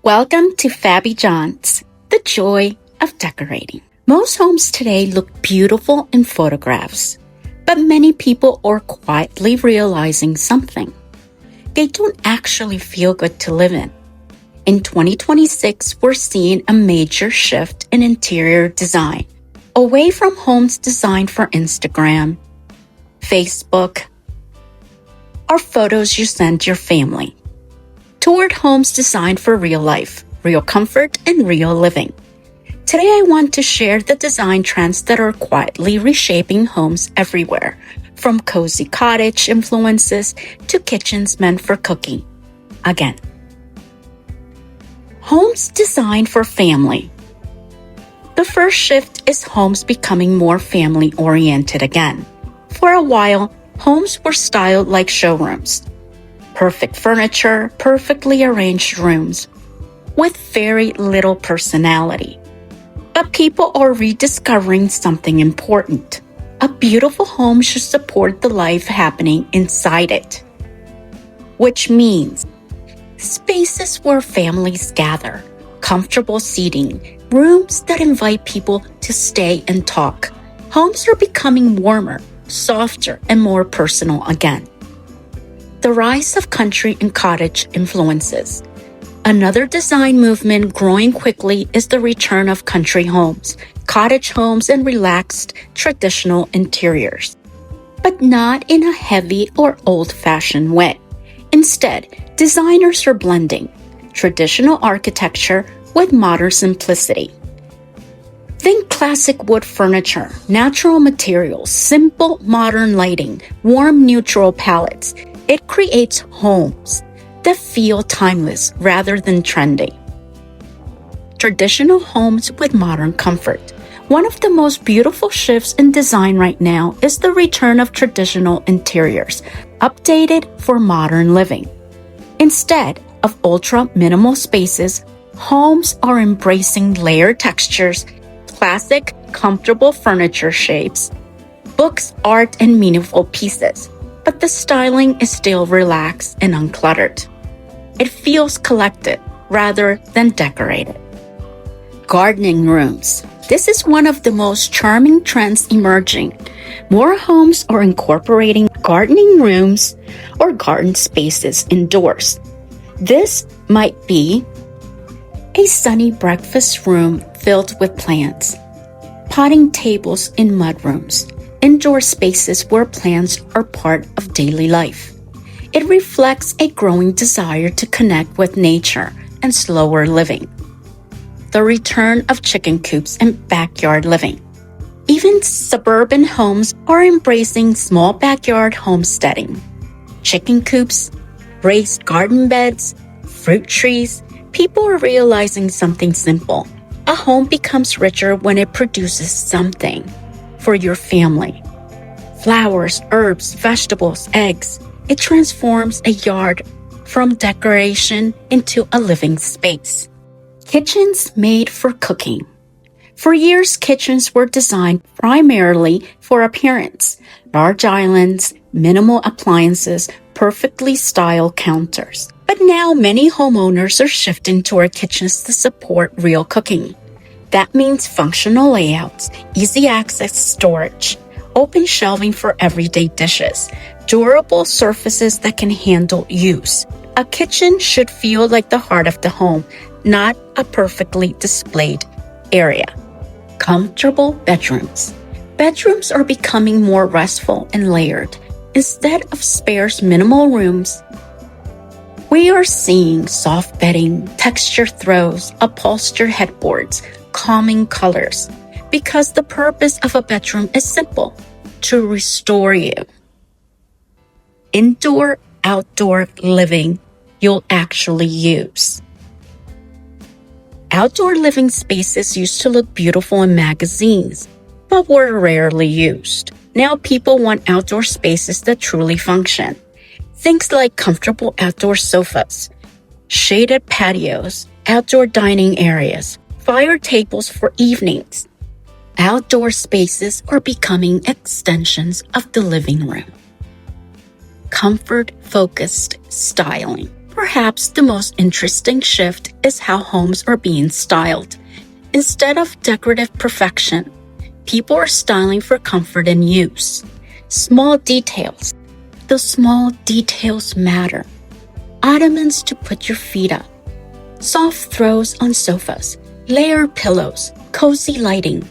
Welcome to Fabby John's, the joy of decorating. Most homes today look beautiful in photographs, but many people are quietly realizing something. They don't actually feel good to live in. In 2026, we're seeing a major shift in interior design, away from homes designed for Instagram, Facebook, or photos you send your family, toward homes designed for real life, real comfort, and real living. Today, I want to share the design trends that are quietly reshaping homes everywhere, from cozy cottage influences to kitchens meant for cooking. Again, homes designed for family. The first shift is homes becoming more family-oriented again. For a while, homes were styled like showrooms. Perfect furniture, perfectly arranged rooms, with very little personality. But people are rediscovering something important. A beautiful home should support the life happening inside it. Which means spaces where families gather, comfortable seating, rooms that invite people to stay and talk. Homes are becoming warmer, softer, and more personal again. The rise of country and cottage influences. Another design movement growing quickly is the return of country homes, cottage homes, and relaxed traditional interiors. But not in a heavy or old-fashioned way. Instead, designers are blending traditional architecture with modern simplicity. Think classic wood furniture, natural materials, simple modern lighting, warm neutral palettes. It creates homes that feel timeless rather than trendy. Traditional homes with modern comfort. One of the most beautiful shifts in design right now is the return of traditional interiors, updated for modern living. Instead of ultra-minimal spaces, homes are embracing layered textures, classic, comfortable furniture shapes, books, art, and meaningful pieces. But the styling is still relaxed and uncluttered. It feels collected rather than decorated. Gardening rooms. This is one of the most charming trends emerging. More homes are incorporating gardening rooms or garden spaces indoors. This might be a sunny breakfast room filled with plants, potting tables in mudrooms, indoor spaces where plants are part of daily life. It reflects a growing desire to connect with nature and slower living. The return of chicken coops and backyard living. Even suburban homes are embracing small backyard homesteading. Chicken coops, raised garden beds, fruit trees. People are realizing something simple. A home becomes richer when it produces something for your family. Flowers, herbs, vegetables, eggs. It transforms a yard from decoration into a living space. Kitchens made for cooking. For years, kitchens were designed primarily for appearance. Large islands, minimal appliances, perfectly styled counters. But now many homeowners are shifting toward kitchens to support real cooking. That means functional layouts, easy access storage, open shelving for everyday dishes, durable surfaces that can handle use. A kitchen should feel like the heart of the home, not a perfectly displayed area. Comfortable bedrooms. Bedrooms are becoming more restful and layered. Instead of sparse minimal rooms, we are seeing soft bedding, texture throws, upholstered headboards, calming colors, because the purpose of a bedroom is simple: to restore you. Indoor, outdoor living you'll actually use. Outdoor living spaces used to look beautiful in magazines, but were rarely used. Now people want outdoor spaces that truly function. Things like comfortable outdoor sofas, shaded patios, outdoor dining areas, fire tables for evenings. Outdoor spaces are becoming extensions of the living room. Comfort-focused styling. Perhaps the most interesting shift is how homes are being styled. Instead of decorative perfection, people are styling for comfort and use. Small details. The small details matter. Ottomans to put your feet up. Soft throws on sofas. Layered pillows. Cozy lighting.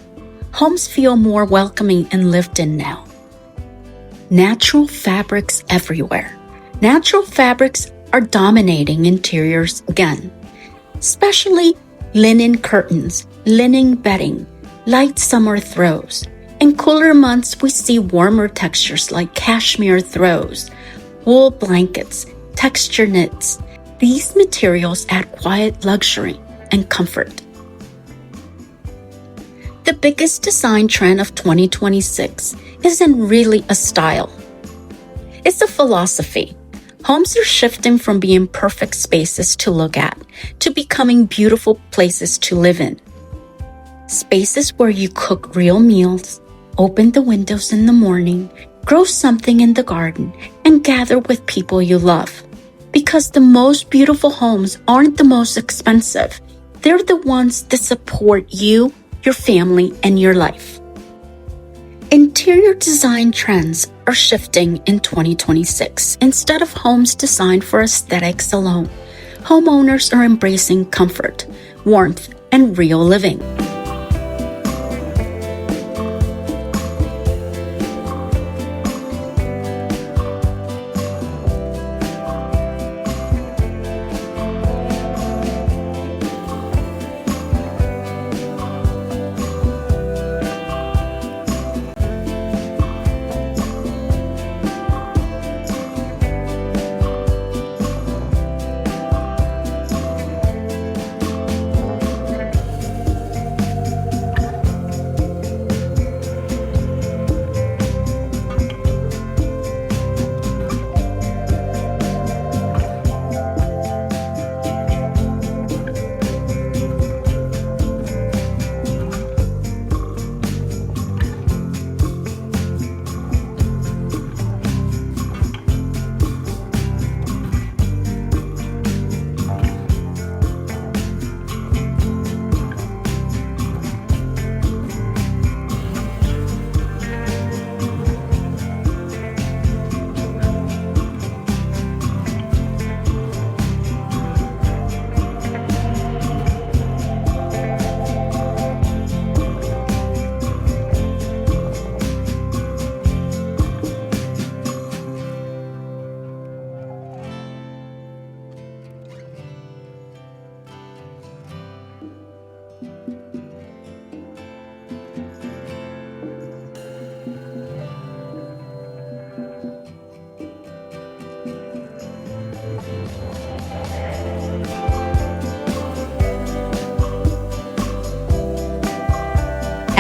Homes feel more welcoming and lived in now. Natural fabrics everywhere. Natural fabrics are dominating interiors again, especially linen curtains, linen bedding, light summer throws. In cooler months, we see warmer textures like cashmere throws, wool blankets, texture knits. These materials add quiet luxury and comfort. The biggest design trend of 2026 isn't really a style. It's a philosophy. Homes are shifting from being perfect spaces to look at to becoming beautiful places to live in. Spaces where you cook real meals, open the windows in the morning, grow something in the garden, and gather with people you love. Because the most beautiful homes aren't the most expensive. They're the ones that support you, your family, and your life. Interior design trends are shifting in 2026. Instead of homes designed for aesthetics alone, homeowners are embracing comfort, warmth, and real living.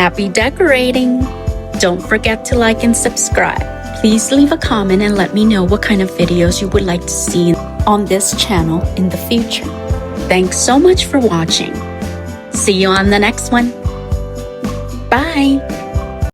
Happy decorating! Don't forget to like and subscribe. Please leave a comment and let me know what kind of videos you would like to see on this channel in the future. Thanks so much for watching. See you on the next one. Bye!